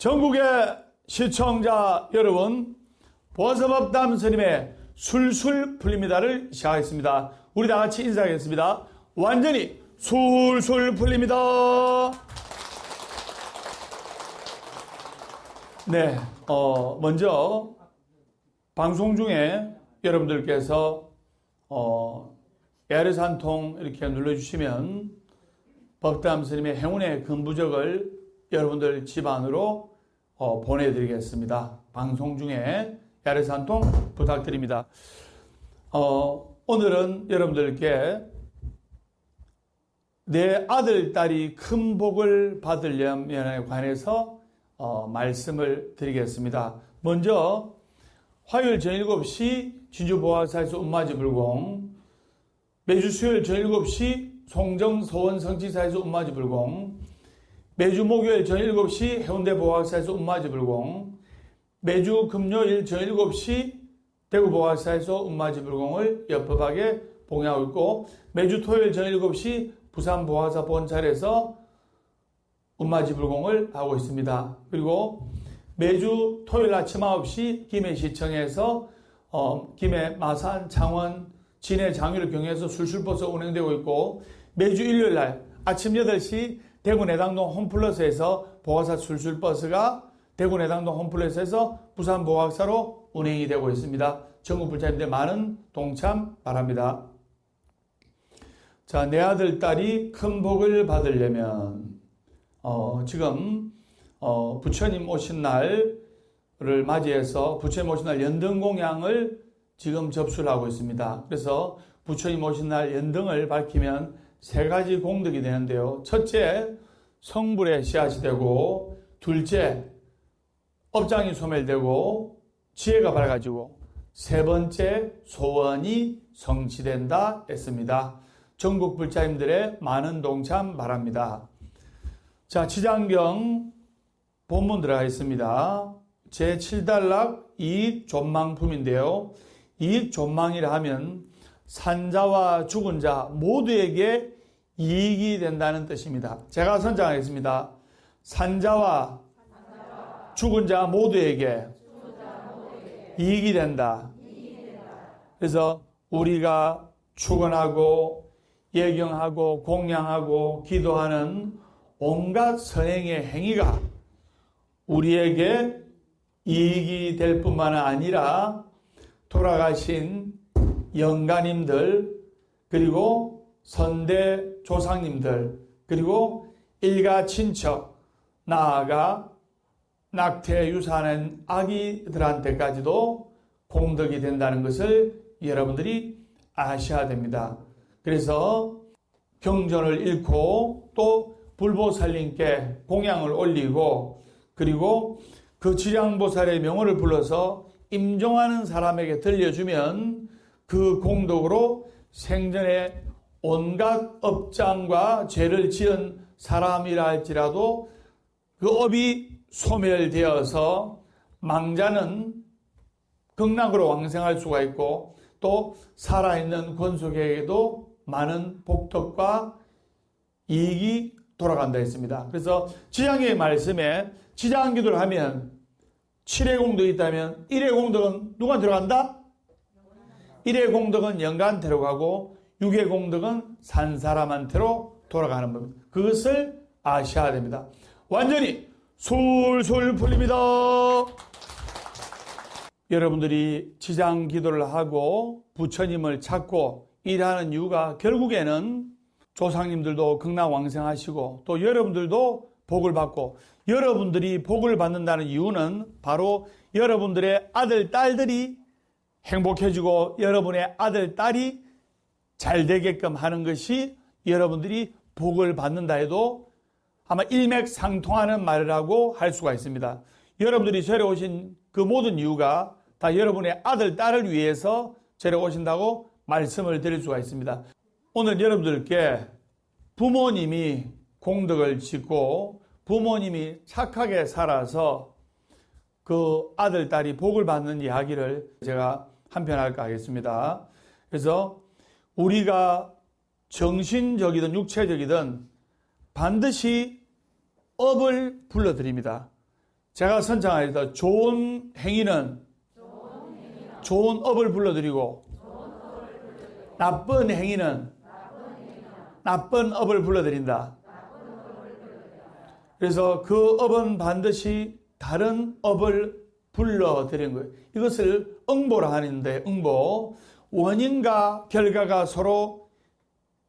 전국의 시청자 여러분, 보아서법담 스님의 술술 풀립니다를 시작하겠습니다. 우리 다 같이 인사하겠습니다. 완전히 술술 풀립니다. 네, 먼저 방송 중에 여러분들께서 ARS 한 통 이렇게 눌러주시면 법담 스님의 행운의 금부적을 여러분들 집안으로 보내드리겠습니다. 방송 중에 ARS 한 통 부탁드립니다. 오늘은 여러분들께 내 아들, 딸이 큰 복을 받으려면에 관해서 말씀을 드리겠습니다. 먼저 화요일 저녁 7시 진주보화사에서 운마지불공, 매주 수요일 저녁 7시 송정서원성지사에서 운마지불공, 매주 목요일 저녁 7시 해운대 보화사에서 운마지불공, 매주 금요일 저녁 7시 대구 보화사에서 운마지불공을 옆법하게 봉행하고 있고, 매주 토요일 저녁 7시 부산 보화사 본찰에서 운마지불공을 하고 있습니다. 그리고 매주 토요일 아침 9시 김해시청에서 김해, 마산, 창원, 진해, 장유를 경유해서 술술버스 운행되고 있고, 매주 일요일날 아침 8시 대구 내당동 홈플러스에서 보화사 술술버스가 대구 내당동 홈플러스에서 부산 보화사로 운행이 되고 있습니다. 전국 불자님들 많은 동참 바랍니다. 자, 내 아들, 딸이 큰 복을 받으려면 지금 부처님 오신 날을 맞이해서 부처님 오신 날 연등공양을 지금 접수를 하고 있습니다. 그래서 부처님 오신 날 연등을 밝히면 세 가지 공덕이 되는데요. 첫째, 성불의 씨앗이 되고, 둘째, 업장이 소멸되고 지혜가 밝아지고, 세 번째, 소원이 성취된다 했습니다. 전국 불자님들의 많은 동참 바랍니다. 자, 지장경 본문 들어가겠습니다. 제7단락 이익존망품인데요. 이익존망이라 하면 산자와 죽은 자 모두에게 이익이 된다는 뜻입니다. 제가 선장하겠습니다. 산자와 죽은 자 모두에게 이익이 된다. 그래서 우리가 축원하고 예경하고 공양하고 기도하는 온갖 선행의 행위가 우리에게 이익이 될 뿐만 아니라 돌아가신 영가님들, 그리고 선대 조상님들, 그리고 일가 친척, 나아가 낙태 유산한 아기들한테까지도 공덕이 된다는 것을 여러분들이 아셔야 됩니다. 그래서 경전을 읽고 또 불보살님께 공양을 올리고, 그리고 그 지량보살의 명호를 불러서 임종하는 사람에게 들려주면 그 공덕으로 생전에 온갖 업장과 죄를 지은 사람이라 할지라도 그 업이 소멸되어서 망자는 극락으로 왕생할 수가 있고, 또 살아있는 권속에게도 많은 복덕과 이익이 돌아간다 했습니다. 그래서 지장의 말씀에 지장기도를 하면 7의 공덕이 있다면 1의 공덕은 누구한테 들어간다? 1의 공덕은 영가한테로 가고 6의 공덕은 산 사람한테로 돌아가는 겁니다. 그것을 아셔야 됩니다. 완전히 술술 풀립니다. 여러분들이 지장 기도를 하고 부처님을 찾고 일하는 이유가 결국에는 조상님들도 극락왕생하시고 또 여러분들도 복을 받고, 여러분들이 복을 받는다는 이유는 바로 여러분들의 아들, 딸들이 행복해지고 여러분의 아들, 딸이 잘 되게끔 하는 것이 여러분들이 복을 받는다 해도 아마 일맥상통하는 말이라고 할 수가 있습니다. 여러분들이 절에 오신 그 모든 이유가 다 여러분의 아들, 딸을 위해서 절에 오신다고 말씀을 드릴 수가 있습니다. 오늘 여러분들께 부모님이 공덕을 짓고 부모님이 착하게 살아서 그 아들, 딸이 복을 받는 이야기를 제가 한편 할까 하겠습니다. 그래서 우리가 정신적이든 육체적이든 반드시 업을 불러드립니다. 제가 선창하였다. 좋은 행위는 좋은 업을 불러들이고 나쁜 행위는 나쁜 업을 불러들인다. 그래서 그 업은 반드시 다른 업을 불러들인 거예요. 이것을 응보라 하는데, 응보. 원인과 결과가 서로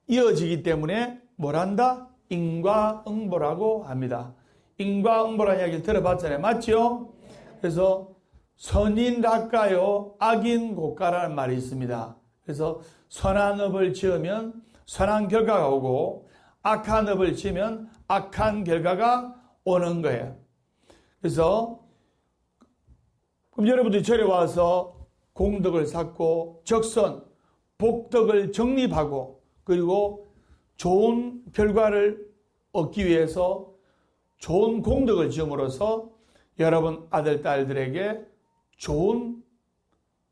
이어지기 때문에 뭘 한다? 인과응보라고 합니다. 인과응보라는 이야기를 들어봤잖아요. 맞죠? 그래서 선인 락가요, 악인 고가라는 말이 있습니다. 그래서 선한 업을 지으면 선한 결과가 오고 악한 업을 지으면 악한 결과가 오는 거예요. 그래서 그럼 여러분들이 절에 와서 공덕을 쌓고 적선, 복덕을 정립하고 그리고 좋은 결과를 얻기 위해서 좋은 공덕을 지음으로써 여러분 아들, 딸들에게 좋은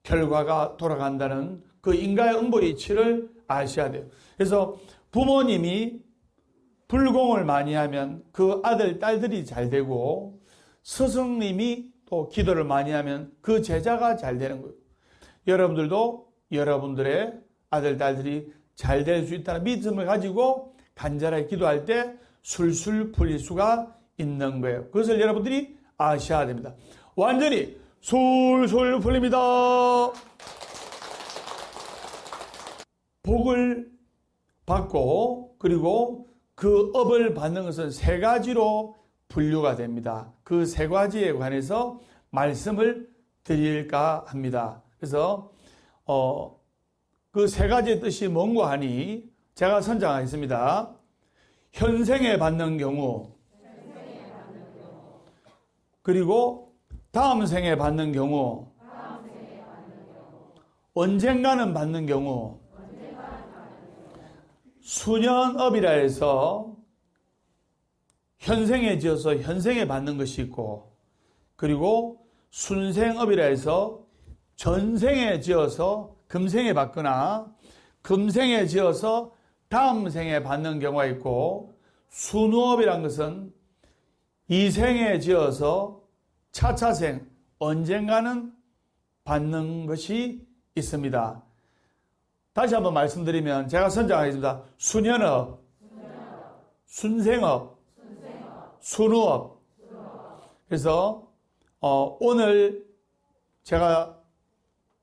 결과가 돌아간다는 그 인과의 응보의 이치를 아셔야 돼요. 그래서 부모님이 불공을 많이 하면 그 아들, 딸들이 잘 되고 스승님이 또 기도를 많이 하면 그 제자가 잘 되는 거예요. 여러분들도 여러분들의 아들, 딸들이 잘 될 수 있다는 믿음을 가지고 간절하게 기도할 때 술술 풀릴 수가 있는 거예요. 그것을 여러분들이 아셔야 됩니다. 완전히 술술 풀립니다. 복을 받고 그리고 그 업을 받는 것은 세 가지로 분류가 됩니다. 그 세 가지에 관해서 말씀을 드릴까 합니다. 그래서 그 세 가지의 뜻이 뭔가 하니 제가 선정하겠습니다. 현생에 받는 경우, 그리고 다음 생에 받는 경우, 언젠가는 받는 경우, 수년업이라 해서 현생에 지어서 현생에 받는 것이 있고, 그리고 순생업이라 해서 전생에 지어서 금생에 받거나 금생에 지어서 다음 생에 받는 경우가 있고, 순우업이란 것은 이생에 지어서 차차생 언젠가는 받는 것이 있습니다. 다시 한번 말씀드리면 제가 선정하겠습니다. 수년업, 순생업, 순우업. 그래서 오늘 제가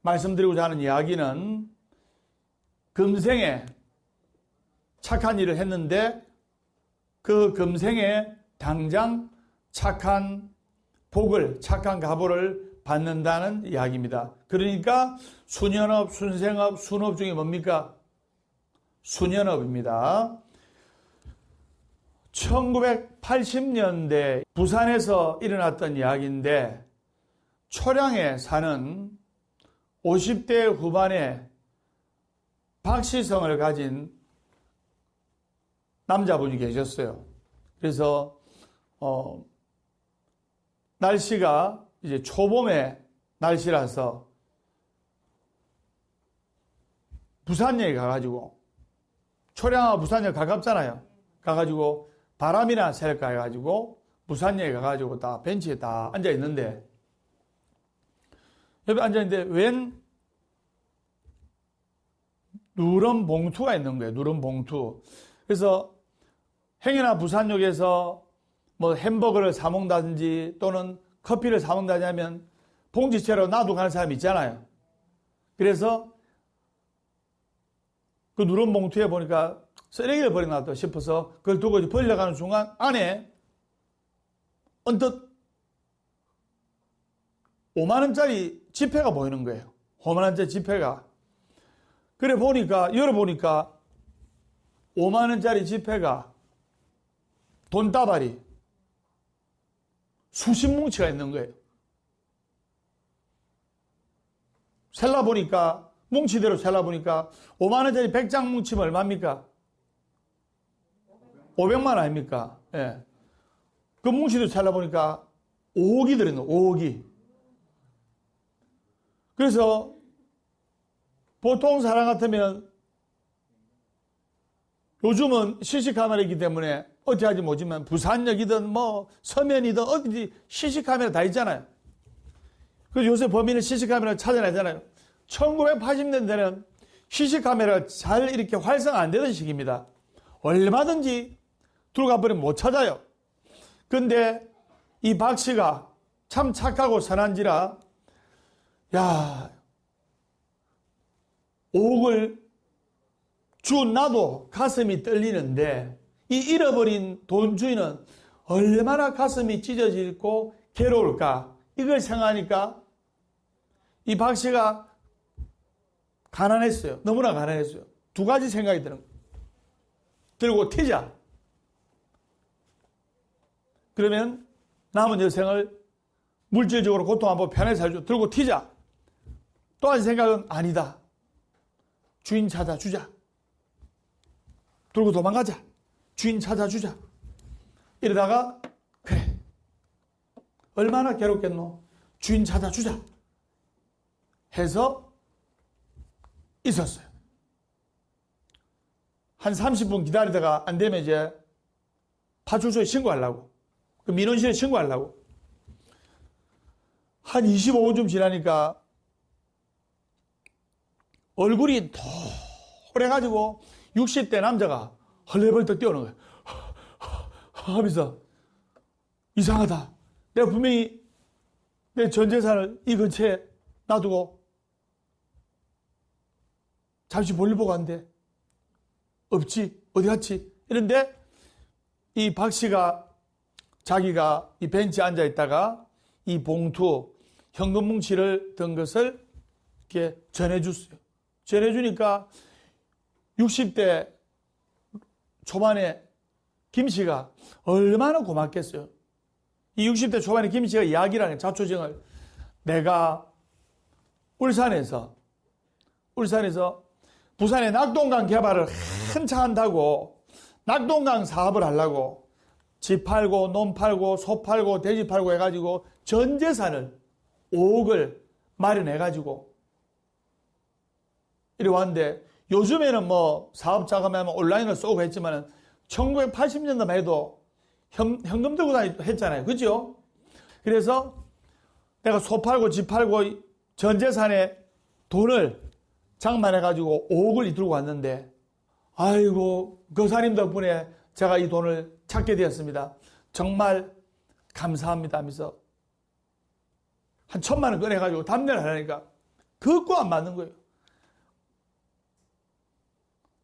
말씀드리고자 하는 이야기는 금생에 착한 일을 했는데 그 금생에 당장 착한 복을, 착한 가보를 받는다는 이야기입니다. 그러니까 수년업, 순생업, 순업 중에 뭡니까? 수년업입니다. 1980년대 부산에서 일어났던 이야기인데 초량에 사는 50대 후반의 박시성을 가진 남자분이 계셨어요. 그래서 날씨가 이제 초봄의 날씨라서 부산역에 가가지고, 초량하고 부산역 가깝잖아요. 가가지고 바람이나 쐴까 해가지고 부산역에 가가지고 다 벤치에 다 앉아 있는데, 옆에 앉아 있는데 웬 누런 봉투가 있는 거예요. 누런 봉투. 그래서 행여나 부산역에서 뭐 햄버거를 사 먹는다든지 또는 커피를 사 먹는다든지 하면 봉지채로 놔두고 가는 사람이 있잖아요. 그래서 그 누런 봉투에 보니까 쓰레기를 버려놨다 싶어서 그걸 두고 버리려고 순간 안에 언뜻 5만원짜리 지폐가 보이는 거예요. 5만원짜리 지폐가. 그래 보니까, 열어보니까 5만원짜리 지폐가 돈다발이 수십 뭉치가 있는 거예요. 셀라보니까, 뭉치대로 셀라보니까 5만원짜리 100장 뭉치면 얼마입니까? 500만 아닙니까? 예. 그 뭉치대로 셀라보니까 5억이 들어있는 거예요. 5억이. 그래서 보통 사람 같으면 요즘은 CC카메라이기 때문에 어떻게 하지 모르지만 부산역이든 뭐 서면이든 어디든지 CC카메라 다 있잖아요. 그래서 요새 범인은 CC카메라 찾아내잖아요. 1980년대는 CC카메라가 잘 이렇게 활성 안 되던 시기입니다. 얼마든지 들어가 버리면 못 찾아요. 근데 이 박 씨가 참 착하고 선한지라, 야, 5억을 준 나도 가슴이 떨리는데, 이 잃어버린 돈 주인은 얼마나 가슴이 찢어지고 괴로울까? 이걸 생각하니까 이 박 씨가 가난했어요. 너무나 가난했어요. 두 가지 생각이 드는 거예요. 들고 튀자. 그러면 남은 여생을 물질적으로 고통 안 받고 편하게 살죠. 들고 튀자. 또 한 생각은 아니다. 주인 찾아주자. 들고 도망가자. 주인 찾아주자. 이러다가 그래. 얼마나 괴롭겠노. 주인 찾아주자. 해서 있었어요. 한 30분 기다리다가 안 되면 이제 파출소에 신고하려고. 그 민원실에 신고하려고. 한 25분쯤 지나니까 얼굴이 노래가지고 60대 남자가 헐레벌떡 뛰어오는 거예요. 하면서 이상하다. 내가 분명히 내 전 재산을 이 근처에 놔두고 잠시 볼일 보고 왔는데 없지? 어디 갔지? 이런데 이 박 씨가 자기가 이 벤치에 앉아 있다가 이 봉투, 현금 뭉치를 든 것을 이렇게 전해줬어요. 전해주니까 60대 초반에 김 씨가 얼마나 고맙겠어요. 이 60대 초반에 김 씨가 이야기를 하는 자초정을 내가 울산에서 부산의 낙동강 개발을 한참 한다고 낙동강 사업을 하려고 집 팔고 논 팔고 소 팔고 돼지 팔고 해가지고 전 재산을 5억을 마련해가지고 이리 왔는데 요즘에는 뭐 사업 자금하면 온라인으로 쏘고 했지만은 1980년대만 해도 현금 들고 다니고 했잖아요. 그죠? 그래서 내가 소 팔고 집 팔고 전 재산에 돈을 장만해가지고 5억을 들고 왔는데 아이고 거사님 덕분에 제가 이 돈을 찾게 되었습니다. 정말 감사합니다 하면서 한 1,000만 원 꺼내가지고 담내를 하려니까 그것과 안 맞는 거예요.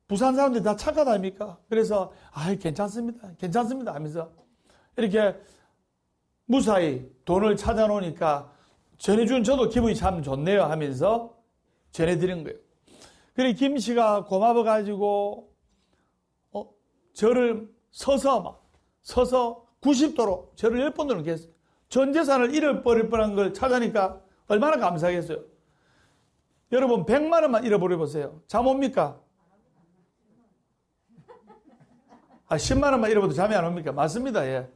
부산 사람들이 다 착하다 아닙니까? 그래서 괜찮습니다 하면서 이렇게 무사히 돈을 찾아놓으니까 전해준 저도 기분이 참 좋네요 하면서 전해드린 거예요. 그래 김 씨가 고마워가지고 저를 서서 90도로 저를 10번 넘게 했어요. 전 재산을 잃어버릴 뻔한 걸 찾아니까 얼마나 감사하겠어요. 여러분 100만 원만 잃어버려 보세요. 잠 옵니까? 10만 원만 잃어버려도 잠이 안 옵니까? 맞습니다. 예.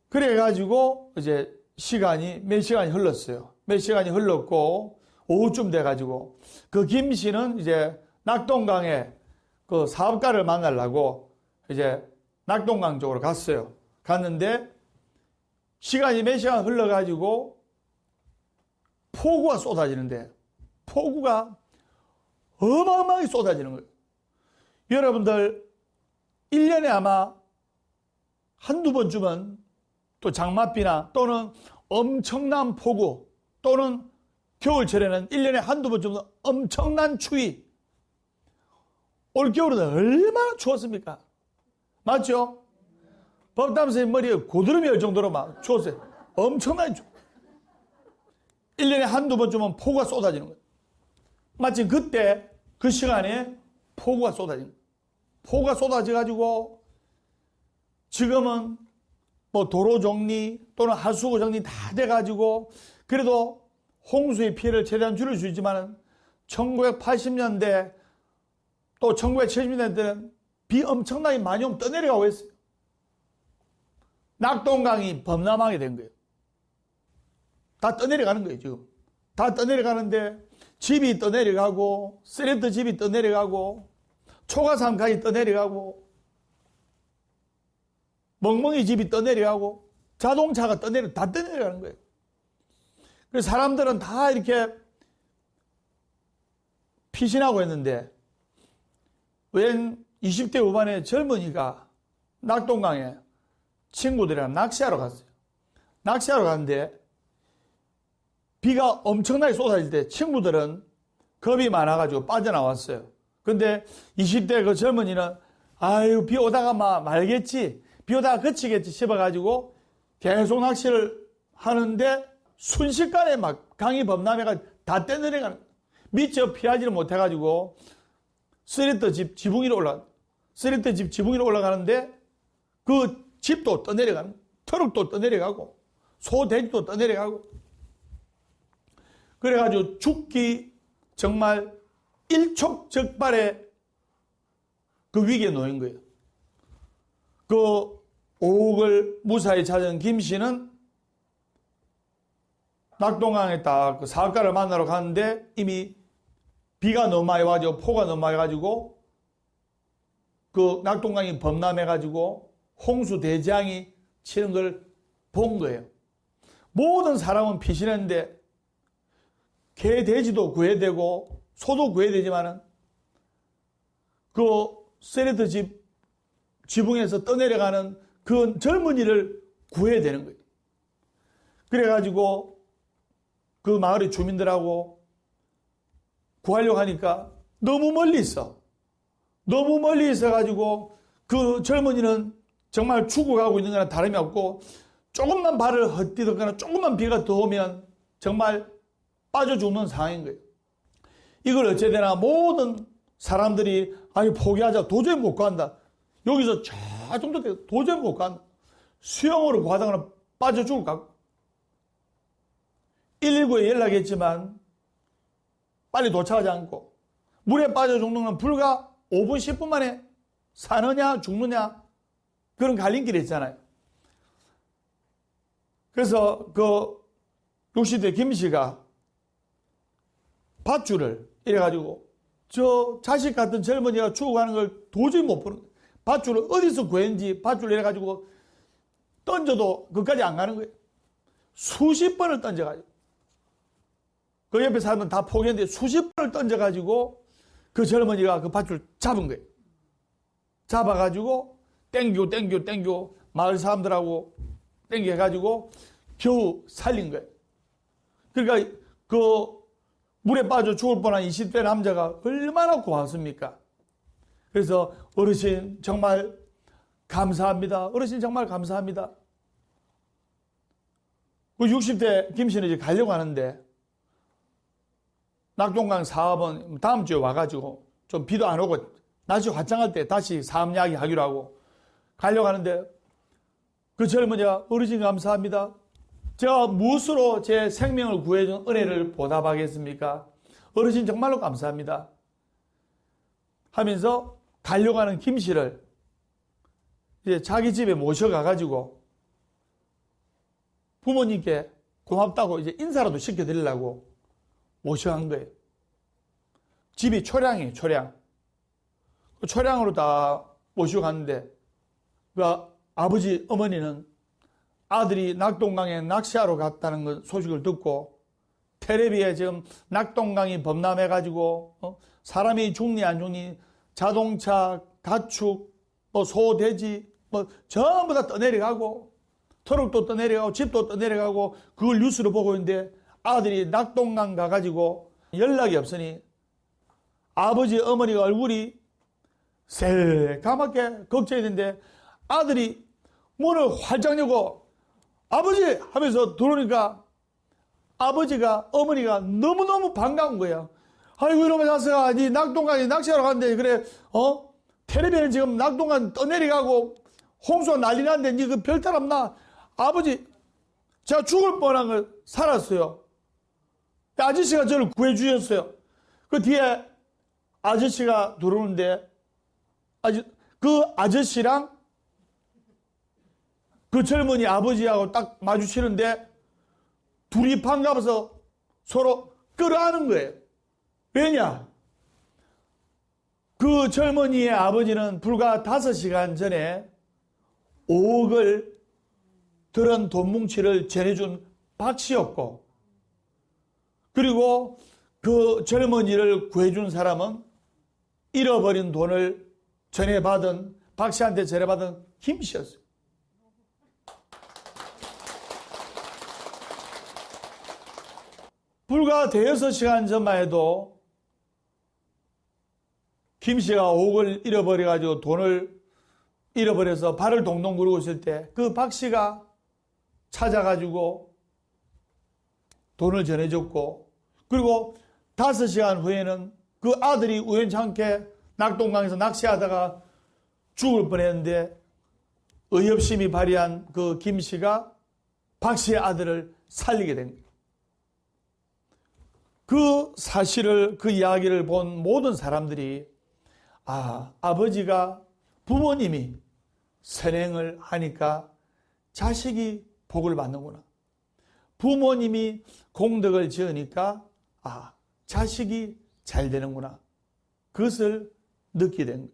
그래가지고 이제 몇 시간이 흘렀어요. 몇 시간이 흘렀고 오후쯤 돼가지고 그 김 씨는 이제 낙동강에 그 사업가를 만나려고 이제 낙동강 쪽으로 갔어요. 갔는데 시간이 몇 시간 흘러가지고 폭우가 쏟아지는데 폭우가 어마어마하게 쏟아지는 거예요. 여러분들 1년에 아마 한두 번쯤은 또 장맛비나 또는 엄청난 폭우 또는 겨울철에는 1년에 한두 번쯤은 엄청난 추위. 올겨울은 얼마나 추웠습니까? 맞죠? 법담선생님 머리에 고드름이 올 정도로 막 추웠어요. 엄청나게 추워. 1년에 한두 번쯤은 폭우가 쏟아지는 거예요. 마침 그때 그 시간에 폭우가 쏟아지는 거예요. 폭우가 쏟아져가지고 지금은 뭐 도로 정리 또는 하수구 정리 다 돼가지고 그래도 홍수의 피해를 최대한 줄일 수 있지만 1980년대 또 1970년대 때는 비 엄청나게 많이 오면 떠내려가고 했어요. 낙동강이 범람하게 된 거예요. 다 떠내려가는 거예요, 지금. 다 떠내려가는데 집이 떠내려가고 쓰레기 집이 떠내려가고 초가삼간이 떠내려가고 멍멍이 집이 떠내려가고 자동차가 다 떠내려가는 거예요. 그래서 사람들은 다 이렇게 피신하고 했는데 웬 20대 후반의 젊은이가 낙동강에 친구들이랑 낚시하러 갔어요. 낚시하러 갔는데 비가 엄청나게 쏟아질 때 친구들은 겁이 많아가지고 빠져나왔어요. 근데 20대 그 젊은이는 아유 비 오다가 말겠지, 비 오다가 그치겠지 싶어가지고 계속 낚시를 하는데 순식간에 막 강이 범람해가 다 떼내려가는, 미처 피하지를 못해가지고 쓰레터 집 지붕 위로 올라가는데 그 집도 떠내려가는, 트럭도 떠내려가고 소돼지도 떠내려가고, 그래가지고 죽기 정말 일촉즉발의 그 위기에 놓인 거예요. 그 5억을 무사히 찾은 김 씨는 낙동강에 딱 그 사업가를 만나러 갔는데 이미 비가 너무 많이 와가지고 폭우가 너무 많이 와가지고 그 낙동강이 범람해가지고 홍수 대재앙이 치는 걸 본 거예요. 모든 사람은 피신했는데 개, 돼지도 구해야 되고 소도 구해야 되지만은 그 세레트 집 지붕에서 떠내려가는 그 젊은이를 구해야 되는 거예요. 그래가지고 그 마을의 주민들하고 구하려고 하니까 너무 멀리 있어가지고 그 젊은이는 정말 죽어가고 있는 거나 다름이 없고 조금만 발을 헛디뎠거나 조금만 비가 더 오면 정말 빠져 죽는 상황인 거예요. 이걸 어찌되나 모든 사람들이 아니 포기하자, 도저히 못 구한다, 여기서 저 정도 돼 도저히 못 구한다, 수영으로 구하다가는 빠져 죽을 것 같고 119에 연락했지만 빨리 도착하지 않고 물에 빠져 죽는 건 불과 5분 10분 만에 사느냐 죽느냐 그런 갈림길이 있잖아요. 그래서 그 60대 김 씨가 밧줄을 이래가지고 저 자식 같은 젊은이가 죽어가는 걸 도저히 못 보는 거예요. 밧줄을 어디서 구했는지 밧줄을 이래가지고 던져도 그까지 안 가는 거예요. 수십 번을 던져가지고 그 옆에 사람은 다 포기했는데 수십 번을 던져가지고 그 젊은이가 그 밧줄 잡은 거예요. 잡아가지고 땡기고 마을 사람들하고 땡겨가지고 겨우 살린 거예요. 그러니까 그 물에 빠져 죽을 뻔한 20대 남자가 얼마나 고맙습니까? 그래서 어르신 정말 감사합니다. 어르신 정말 감사합니다. 그 60대 김 씨는 이제 가려고 하는데 낙동강 사업은 다음 주에 와가지고 좀 비도 안 오고 날씨 화창할 때 다시 사업 이야기 하기로 하고 가려고 하는데 그 젊은이가 어르신 감사합니다. 제가 무엇으로 제 생명을 구해준 은혜를 보답하겠습니까? 어르신 정말로 감사합니다. 하면서 가려고 하는 김 씨를 이제 자기 집에 모셔가가지고 부모님께 고맙다고 이제 인사라도 시켜드리려고 모셔간 거예요. 집이 초량이에요, 초량. 그 초량으로 다 모시고 갔는데 그 아버지, 어머니는 아들이 낙동강에 낚시하러 갔다는 그 소식을 듣고 텔레비에 지금 낙동강이 범람해가지고 사람이 죽니 안 죽니 자동차, 가축, 소, 돼지 전부 다 떠내려가고 트럭도 떠내려가고 집도 떠내려가고 그걸 뉴스로 보고 있는데 아들이 낙동강 가가지고 연락이 없으니 아버지, 어머니가 얼굴이 새까맣게 걱정이 되는데 아들이 문을 활짝 열고 아버지 하면서 들어오니까 아버지가, 어머니가 너무너무 반가운 거예요. 아이고 이놈의 자식아, 니 낙동강에 낚시하러 갔는데 그래 텔레비는 지금 낙동강 떠내려가고 홍수가 난리 났는데 니 그 별탈 없나? 아버지, 제가 죽을 뻔한 걸 살았어요. 아저씨가 저를 구해주셨어요. 그 뒤에 아저씨가 들어오는데 그 아저씨랑 그 젊은이 아버지하고 딱 마주치는데 둘이 반가워서 서로 끌어안은 거예요. 왜냐? 그 젊은이의 아버지는 불과 5시간 전에 5억을 들은 돈 뭉치를 전해준 박 씨였고, 그리고 그 젊은이를 구해준 사람은 잃어버린 돈을 전해받은, 박 씨한테 전해받은 김 씨였어요. 불과 대여섯 시간 전만 해도 김 씨가 5억을 잃어버려가지고 돈을 잃어버려서 발을 동동 구르고 있을 때 그 박 씨가 찾아가지고 돈을 전해줬고, 그리고 5시간 후에는 그 아들이 우연찮게 낙동강에서 낚시하다가 죽을 뻔했는데 의협심이 발휘한 그 김 씨가 박 씨의 아들을 살리게 된 거예요. 그 사실을, 그 이야기를 본 모든 사람들이 아버지가, 부모님이 선행을 하니까 자식이 복을 받는구나. 부모님이 공덕을 지으니까 자식이 잘 되는구나. 그것을 느끼게 된 거예요.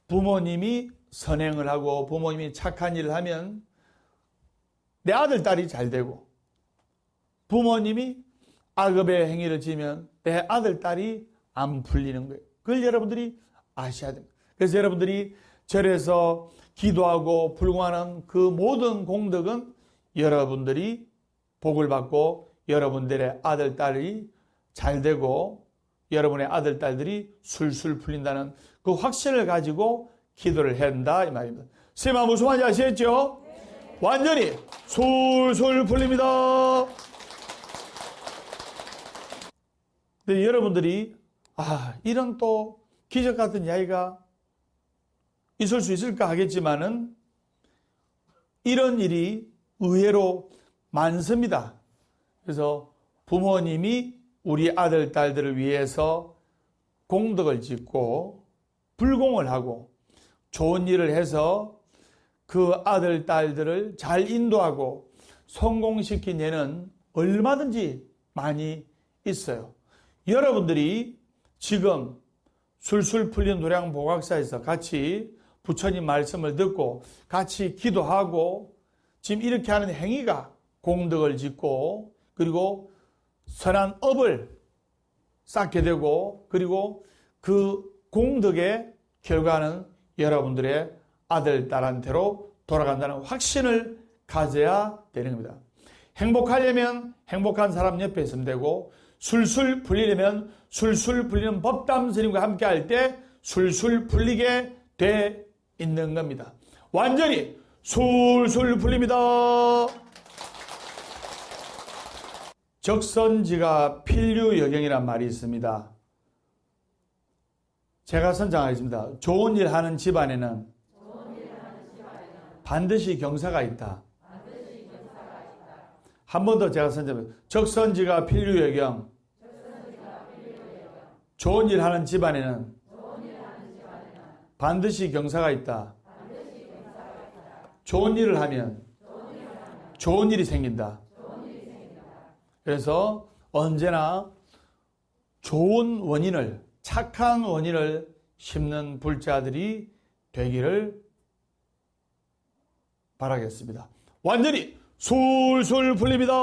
부모님이 선행을 하고 부모님이 착한 일을 하면 내 아들, 딸이 잘 되고, 부모님이 악업의 행위를 지으면 내 아들, 딸이 안 풀리는 거예요. 그걸 여러분들이 아셔야 됩니다. 그래서 여러분들이 절에서 기도하고 불공하는 그 모든 공덕은 여러분들이 복을 받고 여러분들의 아들, 딸이 잘 되고 여러분의 아들, 딸들이 술술 풀린다는 그 확신을 가지고 기도를 해야 한다, 이 말입니다. 선생님, 무슨 말인지 아시겠죠? 네. 완전히 술술 풀립니다. 근데 여러분들이 이런 또 기적 같은 이야기가 있을 수 있을까 하겠지만은 이런 일이 의외로 많습니다. 그래서 부모님이 우리 아들, 딸들을 위해서 공덕을 짓고 불공을 하고 좋은 일을 해서 그 아들, 딸들을 잘 인도하고 성공시킨 예는 얼마든지 많이 있어요. 여러분들이 지금 술술 풀린 노량 보각사에서 같이 부처님 말씀을 듣고 같이 기도하고 지금 이렇게 하는 행위가 공덕을 짓고 그리고 선한 업을 쌓게 되고 그리고 그 공덕의 결과는 여러분들의 아들, 딸한테로 돌아간다는 확신을 가져야 되는 겁니다. 행복하려면 행복한 사람 옆에 있으면 되고 술술 풀리려면 술술 풀리는 법담 스님과 함께 할 때 술술 풀리게 돼 있는 겁니다. 완전히 술술 풀립니다. 적선지가 필류여경이란 말이 있습니다. 제가 선장하겠습니다. 좋은 일 하는 집안에는 반드시 경사가 있다. 한 번 더 제가 선정합니다. 적선지가 필류여경. 좋은 일 하는 집안에는 반드시 경사가 있다. 좋은 일을 하면 좋은 일이 생긴다. 그래서 언제나 좋은 원인을, 착한 원인을 심는 불자들이 되기를 바라겠습니다. 완전히 술술 풀립니다.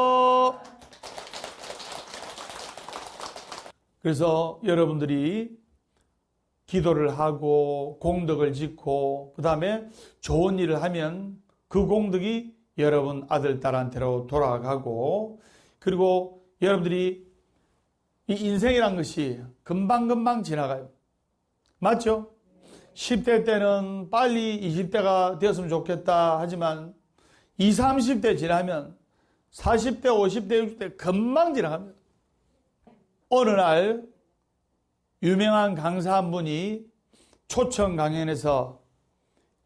그래서 여러분들이 기도를 하고 공덕을 짓고 그 다음에 좋은 일을 하면 그 공덕이 여러분 아들, 딸한테로 돌아가고 그리고 여러분들이 이 인생이란 것이 금방금방 지나가요. 맞죠? 10대 때는 빨리 20대가 되었으면 좋겠다 하지만 20, 30대 지나면 40대, 50대, 60대 금방 지나갑니다. 어느 날 유명한 강사 한 분이 초청 강연에서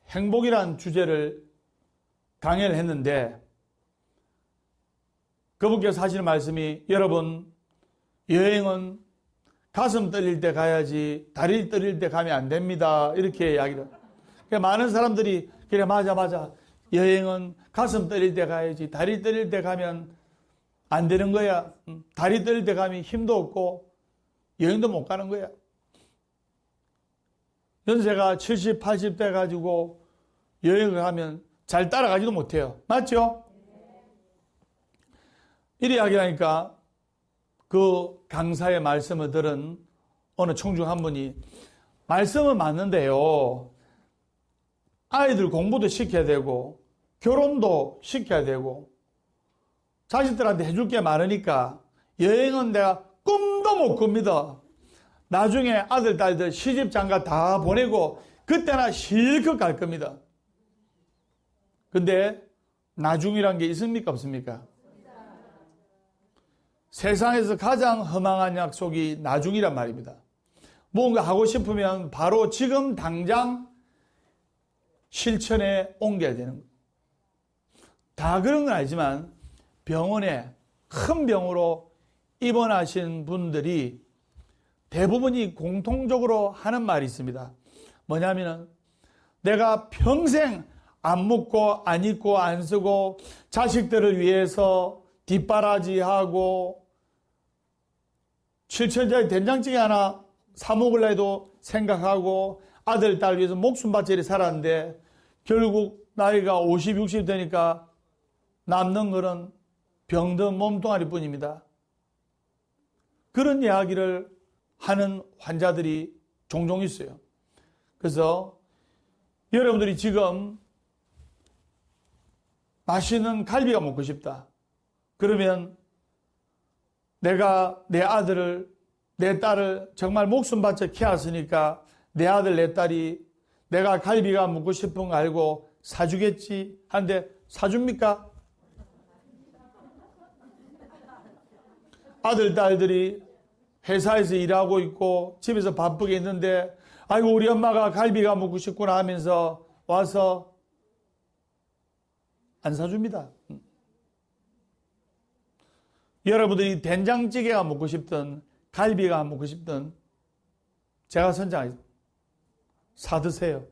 행복이란 주제를 강연을 했는데 그분께서 하시는 말씀이 여러분 여행은 가슴 떨릴 때 가야지 다리 떨릴 때 가면 안 됩니다. 이렇게 이야기를. 그러니까 많은 사람들이 그래 맞아 여행은 가슴 떨릴 때 가야지 다리 떨릴 때 가면 안 되는 거야. 다리 떨릴 때 가면 힘도 없고 여행도 못 가는 거야. 연세가 70, 80대 가지고 여행을 가면 잘 따라가지도 못해요. 맞죠? 이리 이야기하니까 그 강사의 말씀을 들은 어느 청중 한 분이 말씀은 맞는데요. 아이들 공부도 시켜야 되고 결혼도 시켜야 되고 자식들한테 해줄 게 많으니까 여행은 내가 꿈도 못 꿉니다. 나중에 아들, 딸들 시집 장가 다 보내고 그때나 실컷 갈 겁니다. 근데 나중이란 게 있습니까? 없습니까? 세상에서 가장 허망한 약속이 나중이란 말입니다. 뭔가 하고 싶으면 바로 지금 당장 실천에 옮겨야 되는 거예요. 다 그런 건 아니지만 병원에 큰 병으로 입원하신 분들이 대부분이 공통적으로 하는 말이 있습니다. 뭐냐면은 내가 평생 안 먹고 안 입고 안 쓰고 자식들을 위해서 뒷바라지하고 7천짜리 된장찌개 하나 사 먹으려 해도 생각하고 아들, 딸 위해서 목숨 바쳐 살았는데 결국 나이가 50, 60 되니까 남는 거는 병든 몸뚱아리 뿐입니다. 그런 이야기를 하는 환자들이 종종 있어요. 그래서 여러분들이 지금 맛있는 갈비가 먹고 싶다. 그러면 내가 내 아들을, 내 딸을 정말 목숨 바쳐 키웠으니까 내 아들, 내 딸이 내가 갈비가 먹고 싶은 거 알고 사주겠지 하는데 사줍니까? 아들, 딸들이 회사에서 일하고 있고 집에서 바쁘게 있는데 아이고 우리 엄마가 갈비가 먹고 싶구나 하면서 와서 안 사줍니다. 여러분들이 된장찌개가 먹고 싶든 갈비가 먹고 싶든 제가 선장하겠습니다. 사드세요.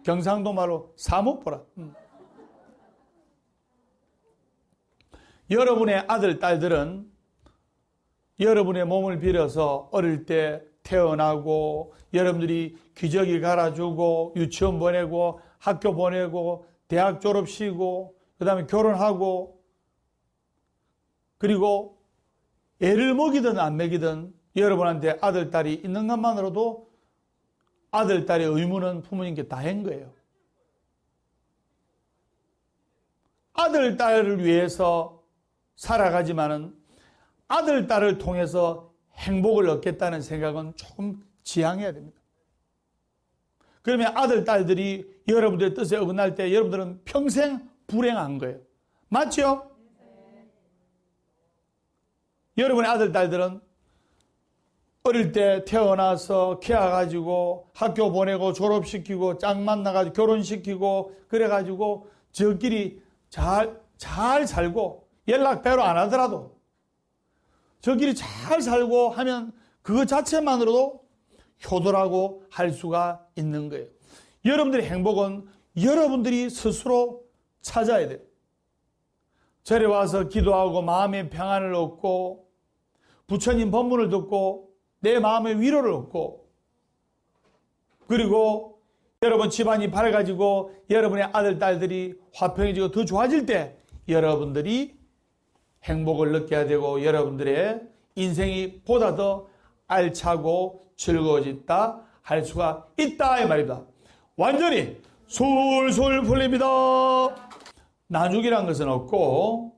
경상도 말로 사먹보라. 여러분의 아들, 딸들은 여러분의 몸을 빌어서 어릴 때 태어나고 여러분들이 기저귀 갈아주고 유치원 보내고 학교 보내고 대학 졸업시키고 그 다음에 결혼하고 그리고 애를 먹이든 안 먹이든 여러분한테 아들, 딸이 있는 것만으로도 아들, 딸의 의무는 부모님께 다 한 거예요. 아들, 딸을 위해서 살아가지만은 아들, 딸을 통해서 행복을 얻겠다는 생각은 조금 지양해야 됩니다. 그러면 아들, 딸들이 여러분들의 뜻에 어긋날 때 여러분들은 평생 불행한 거예요. 맞죠? 여러분의 아들, 딸들은 어릴 때 태어나서 키워가지고 학교 보내고 졸업시키고 짝 만나가지고 결혼시키고 그래가지고 저끼리 잘 살고 연락 배로 안 하더라도 저끼리 잘 살고 하면 그것 자체만으로도 효도라고 할 수가 있는 거예요. 여러분들의 행복은 여러분들이 스스로 찾아야 돼요. 절에 와서 기도하고 마음의 평안을 얻고 부처님 법문을 듣고 내 마음의 위로를 얻고 그리고 여러분 집안이 밝아지고 여러분의 아들, 딸들이 화평해지고 더 좋아질 때 여러분들이 행복을 느껴야 되고 여러분들의 인생이 보다 더 알차고 즐거워졌다 할 수가 있다 이 말입니다. 완전히 술술 풀립니다. 나중이란 것은 없고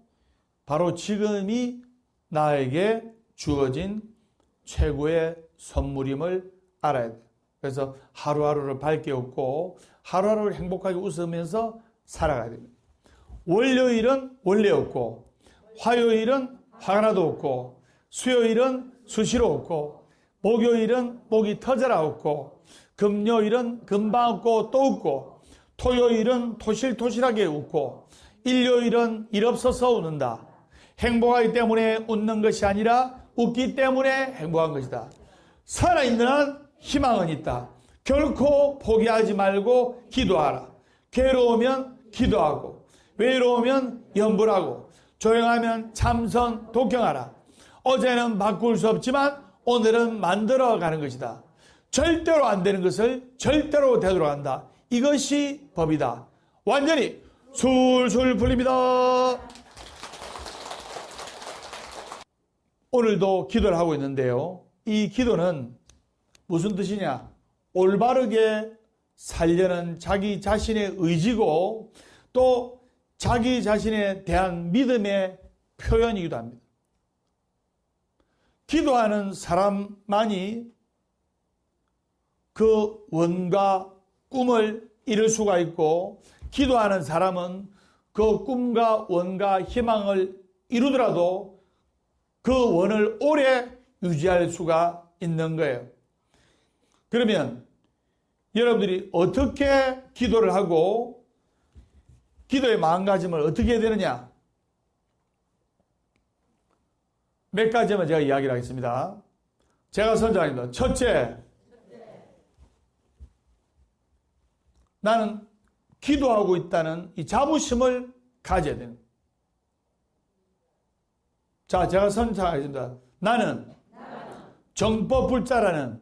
바로 지금이 나에게 주어진 최고의 선물임을 알아야 돼요. 그래서 하루하루를 밝게 웃고 하루하루를 행복하게 웃으면서 살아가야 됩니다. 월요일은 원래 없고 화요일은 화가 나도 없고 수요일은 수시로 없고 목요일은 목이 터져라 없고 금요일은 금방 웃고 또 웃고 토요일은 토실토실하게 웃고 일요일은 일 없어서 웃는다. 행복하기 때문에 웃는 것이 아니라 웃기 때문에 행복한 것이다. 살아있는 한 희망은 있다. 결코 포기하지 말고 기도하라. 괴로우면 기도하고 외로우면 염불하고 조용하면 참선 독경하라. 어제는 바꿀 수 없지만 오늘은 만들어가는 것이다. 절대로 안 되는 것을 절대로 되도록 한다. 이것이 법이다. 완전히 술술 풀립니다. 오늘도 기도를 하고 있는데요. 이 기도는 무슨 뜻이냐? 올바르게 살려는 자기 자신의 의지고 또 자기 자신에 대한 믿음의 표현이기도 합니다. 기도하는 사람만이 그 원과 꿈을 이룰 수가 있고, 기도하는 사람은 그 꿈과 원과 희망을 이루더라도 그 원을 오래 유지할 수가 있는 거예요. 그러면 여러분들이 어떻게 기도를 하고 기도의 마음가짐을 어떻게 해야 되느냐? 몇 가지만 제가 이야기를 하겠습니다. 제가 선정합니다. 첫째, 나는 기도하고 있다는 이 자부심을 가져야 되는 거예요. 자, 제가 선정하겠습니다. 나는 정법불자라는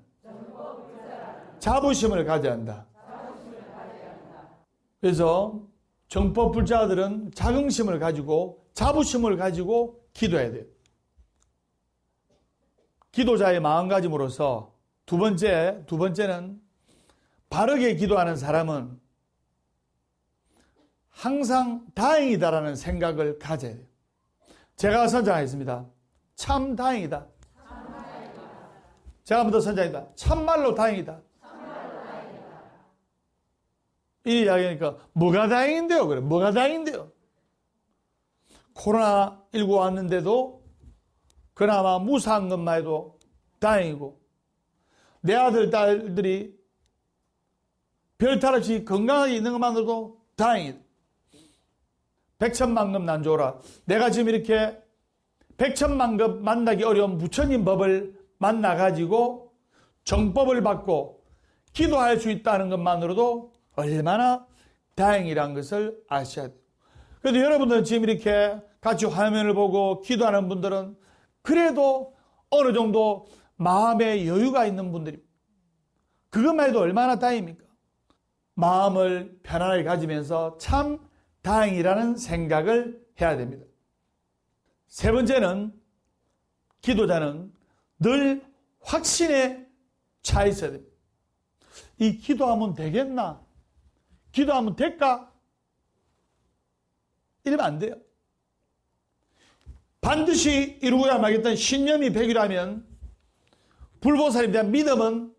자부심을 가져야 한다. 그래서 정법불자들은 자긍심을 가지고 자부심을 가지고 기도해야 돼요. 기도자의 마음가짐으로서 두 번째는 바르게 기도하는 사람은 항상 다행이다라는 생각을 가져야 돼요. 제가 선정하겠습니다. 참 다행이다. 제가 한번 더 선정합니다. 참말로 다행이다. 이 이야기하니까 뭐가 다행인데요? 그래, 뭐가 다행인데요? 코로나19 왔는데도 그나마 무사한 것만 해도 다행이고, 내 아들, 딸들이 별탈 없이 건강하게 있는 것만으로도 다행이다. 백천만급 난조라. 내가 지금 이렇게 백천만급 만나기 어려운 부처님 법을 만나가지고 정법을 받고 기도할 수 있다는 것만으로도 얼마나 다행이란 것을 아셔야 돼요. 그래도 여러분들은 지금 이렇게 같이 화면을 보고 기도하는 분들은 그래도 어느 정도 마음의 여유가 있는 분들입니다. 그것만 해도 얼마나 다행입니까? 마음을 편안하게 가지면서 참 다행이라는 생각을 해야 됩니다. 세 번째는 기도자는 늘 확신에 차 있어야 됩니다. 이 기도하면 되겠나? 기도하면 될까? 이러면 안 돼요. 반드시 이루고야 말겠다는 신념이 100이라면 불보살에 대한 믿음은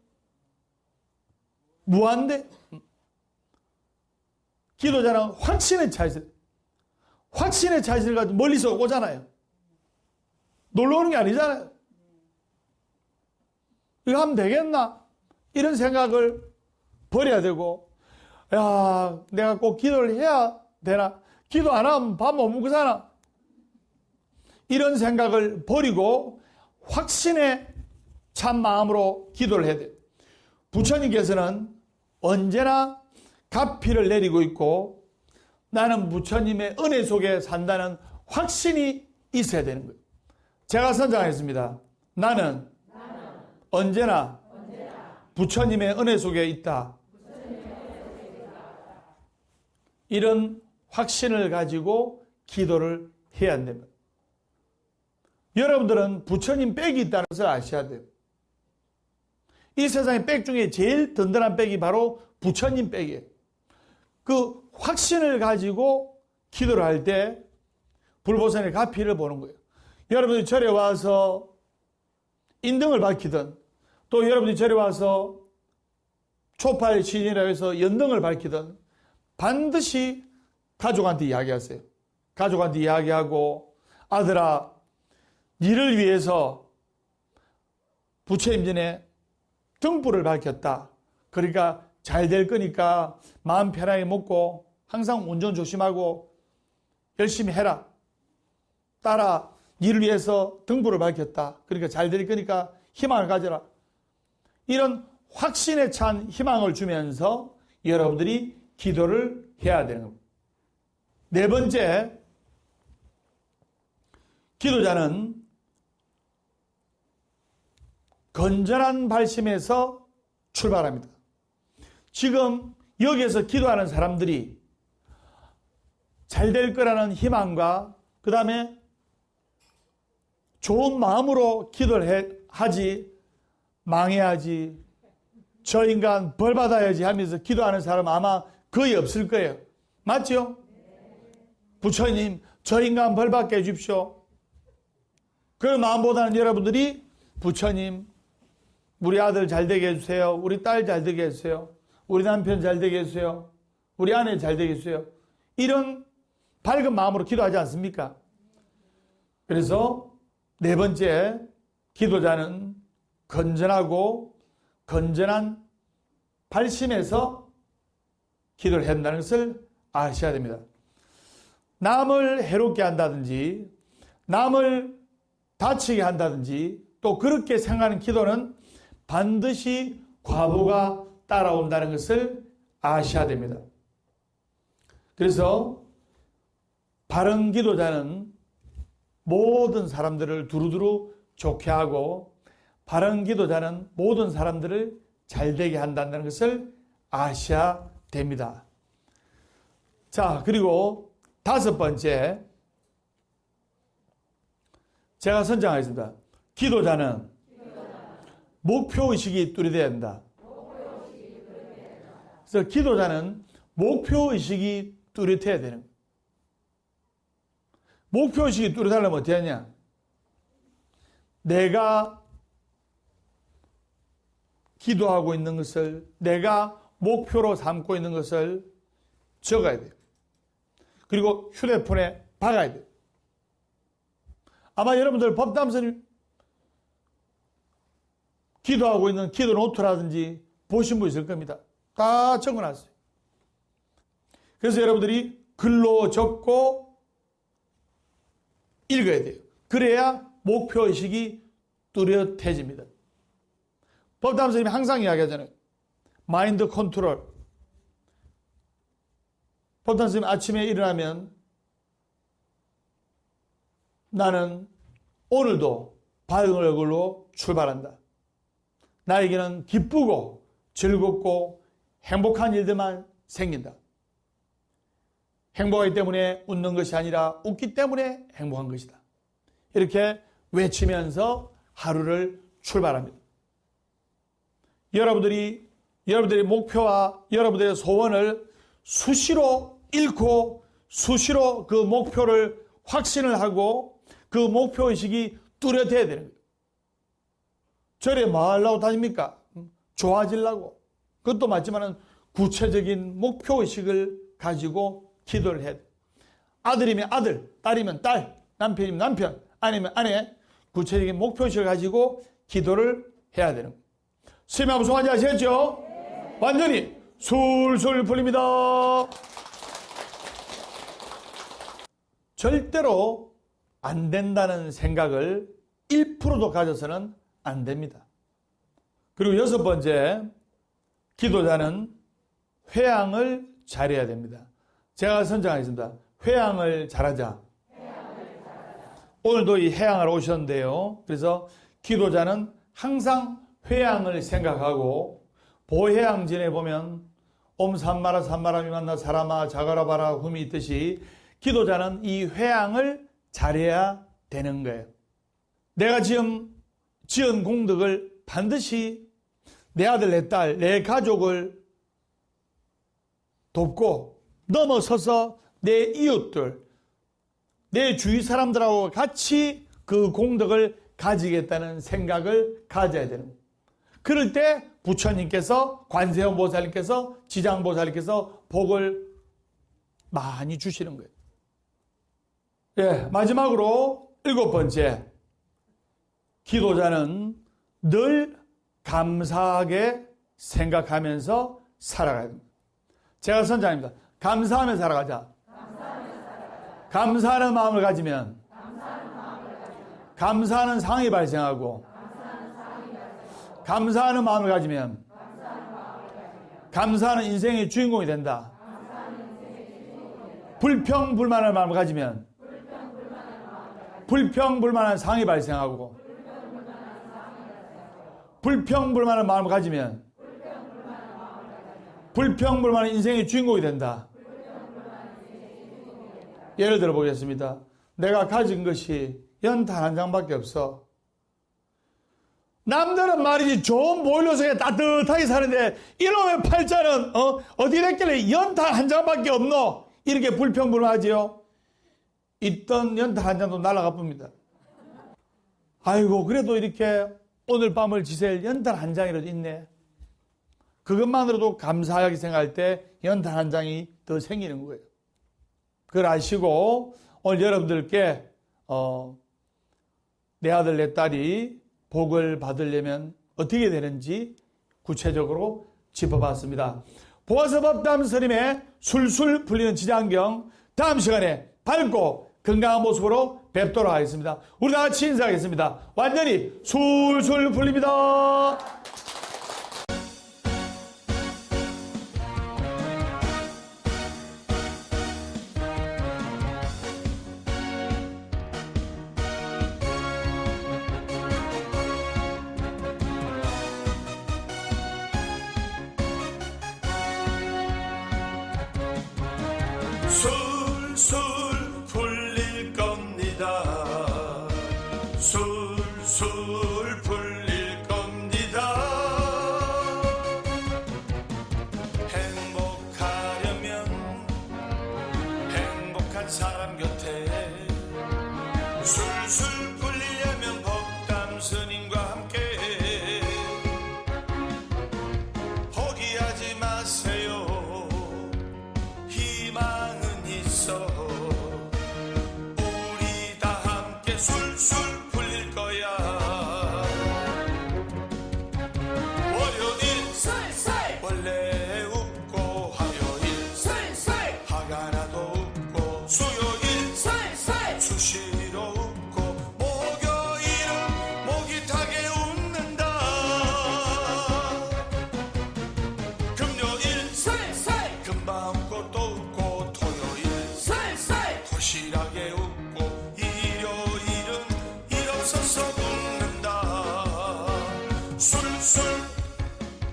무한대. 기도자는 확신에 차 있어요. 확신에 차 있을 가지고 멀리서 오잖아요. 놀러 오는 게 아니잖아요. 이거 하면 되겠나? 이런 생각을 버려야 되고, 야, 내가 꼭 기도를 해야 되나? 기도 안 하면 밥 못 먹고 사나? 이런 생각을 버리고 확신에 찬 마음으로 기도를 해야 돼요. 부처님께서는 언제나 가피를 내리고 있고 나는 부처님의 은혜 속에 산다는 확신이 있어야 되는 거예요. 제가 선정하겠습니다. 나는 언제나 부처님의 은혜 속에 있다. 이런 확신을 가지고 기도를 해야 합니다. 여러분들은 부처님 백이 있다는 것을 아셔야 돼요. 이 세상의 백 중에 제일 든든한 백이 바로 부처님 백이에요. 그 확신을 가지고 기도를 할 때 불보살의 가피를 보는 거예요. 여러분들이 절에 와서 인등을 밝히든 또 여러분들이 절에 와서 초팔 시즌이라고 해서 연등을 밝히든 반드시 가족한테 이야기하세요. 가족한테 이야기하고 아들아 니를 위해서 부처님 전에 등불을 밝혔다. 그러니까 잘 될 거니까 마음 편하게 먹고 항상 운전 조심하고 열심히 해라. 딸아 니를 위해서 등불을 밝혔다. 그러니까 잘 될 거니까 희망을 가져라. 이런 확신에 찬 희망을 주면서 여러분들이 기도를 해야 되는 겁니다. 네 번째, 기도자는 건전한 발심에서 출발합니다. 지금 여기에서 기도하는 사람들이 잘 될 거라는 희망과 그 다음에 좋은 마음으로 기도를 하지, 망해야지, 저 인간 벌 받아야지 하면서 기도하는 사람 아마 거의 없을 거예요. 맞죠? 부처님, 저 인간 벌 받게 해주십시오. 그런 마음보다는 여러분들이 부처님, 우리 아들 잘 되게 해주세요. 우리 딸 잘 되게 해주세요. 우리 남편 잘 되게 해주세요. 우리 아내 잘 되게 해주세요. 이런 밝은 마음으로 기도하지 않습니까? 그래서 네 번째, 기도자는 건전하고 건전한 발심에서 기도를 해야 한다는 것을 아셔야 됩니다. 남을 해롭게 한다든지 남을 다치게 한다든지 또 그렇게 생각하는 기도는 반드시 과보가 따라온다는 것을 아셔야 됩니다. 그래서 바른 기도자는 모든 사람들을 두루두루 좋게 하고 바른 기도자는 모든 사람들을 잘되게 한다는 것을 아셔야 됩니다. 자, 그리고 다섯 번째, 제가 선정하겠습니다. 기도자는 목표의식이 뚜렷해야 된다. 그래서 기도자는 목표의식이 뚜렷해야 되는 거예요. 목표의식이 뚜렷하려면 어떻게 하냐? 내가 기도하고 있는 것을, 내가 목표로 삼고 있는 것을 적어야 돼요. 그리고 휴대폰에 박아야 돼요. 아마 여러분들 법담선이 기도하고 있는 기도 노트라든지 보신 분 있을 겁니다. 다 적어놨어요. 그래서 여러분들이 글로 적고 읽어야 돼요. 그래야 목표의식이 뚜렷해집니다. 법담 선생님이 항상 이야기하잖아요. 마인드 컨트롤. 법담 선생님 아침에 일어나면 나는 오늘도 밝은 얼굴로 출발한다. 나에게는 기쁘고 즐겁고 행복한 일들만 생긴다. 행복하기 때문에 웃는 것이 아니라 웃기 때문에 행복한 것이다. 이렇게 외치면서 하루를 출발합니다. 여러분들이 여러분들의 목표와 여러분들의 소원을 수시로 잃고 수시로 그 목표를 확신을 하고 그 목표의식이 뚜렷해야 되는 거예요. 절에 뭐 하려고 다닙니까? 좋아지려고. 그것도 맞지만 구체적인 목표의식을 가지고 기도를 해야 돼. 아들이면 아들, 딸이면 딸, 남편이면 남편, 아니면 아내, 구체적인 목표의식을 가지고 기도를 해야 되는 거예요. 스님이 무슨 말인지 아시겠죠? 네. 완전히 술술 풀립니다. 절대로 안 된다는 생각을 1%도 가져서는 안 됩니다. 그리고 여섯 번째, 기도자는 회양을 잘해야 됩니다. 제가 선정하겠습니다. 회양을 잘하자. 오늘도 이 회양을 오셨는데요. 그래서 기도자는 항상 회양을 생각하고 보혜양진에 보면 옴산마라 산마람이 만나 사람아 자가라 바라 흠이 있듯이 기도자는 이 회양을 잘해야 되는 거예요. 내가 지금 지은 공덕을 반드시 내 아들, 내 딸, 내 가족을 돕고 넘어서서 내 이웃들, 내 주위 사람들하고 같이 그 공덕을 가지겠다는 생각을 가져야 되는 거예요. 그럴 때 부처님께서, 관세음 보살님께서, 지장보살님께서 복을 많이 주시는 거예요. 예, 마지막으로 일곱 번째, 기도자는 늘 감사하게 생각하면서 살아가야 됩니다. 제가 선장입니다. 감사하며 살아가자. 감사하는 마음을 가지면 감사하는 상황이 발생하고 감사하는 마음을 가지면 감사하는 인생의 주인공이 된다. 불평불만한 마음을 가지면 불평불만한 상황이 발생하고 불평불만한 마음을 가지면 불평불만한 인생의 주인공이 된다. 예를 들어 보겠습니다. 내가 가진 것이 연탄 한 장밖에 없어. 남들은 말이지 좋은 보일러 속에 따뜻하게 사는데 이놈의 팔자는 어디 됐길래 연탄 한 장밖에 없노? 이렇게 불평불만하지요. 있던 연탄 한 장도 날아가 봅니다. 아이고 그래도 이렇게 오늘 밤을 지새일 연탄 한 장이라도 있네. 그것만으로도 감사하게 생각할 때 연탄 한 장이 더 생기는 거예요. 그걸 아시고 오늘 여러분들께 내 아들 내 딸이 복을 받으려면 어떻게 되는지 구체적으로 짚어봤습니다. 보아서법담 스님의 술술 풀리는 지장경, 다음 시간에 밝고 건강한 모습으로 뵙도록 하겠습니다. 우리 다 같이 인사하겠습니다. 완전히 술술 풀립니다. 술술 풀릴 겁니다. 술술 풀릴 겁니다. 행복하려면 행복한 사람 곁에 술술 풀리려면 법담 스님과 함께 포기하지 마세요. 희망은 있어. 우리 다 함께 술술 풀릴 거야. 월요일 술술 원래 웃고 화요일 술술 화가 나도 웃고 수요일 술술 수시로 웃고 목요일은 목이 타게 웃는다. 금요일 술술 금방 웃고 또 웃고 토요일 술술 도실하게 웃고 일요일은 일어서서 웃는다. 술술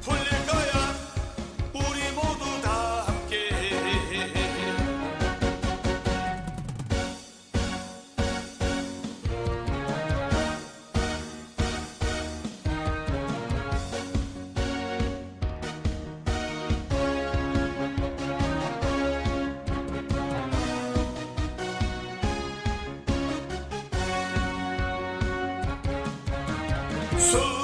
풀릴 거야. 우리 모두 다 함께. 술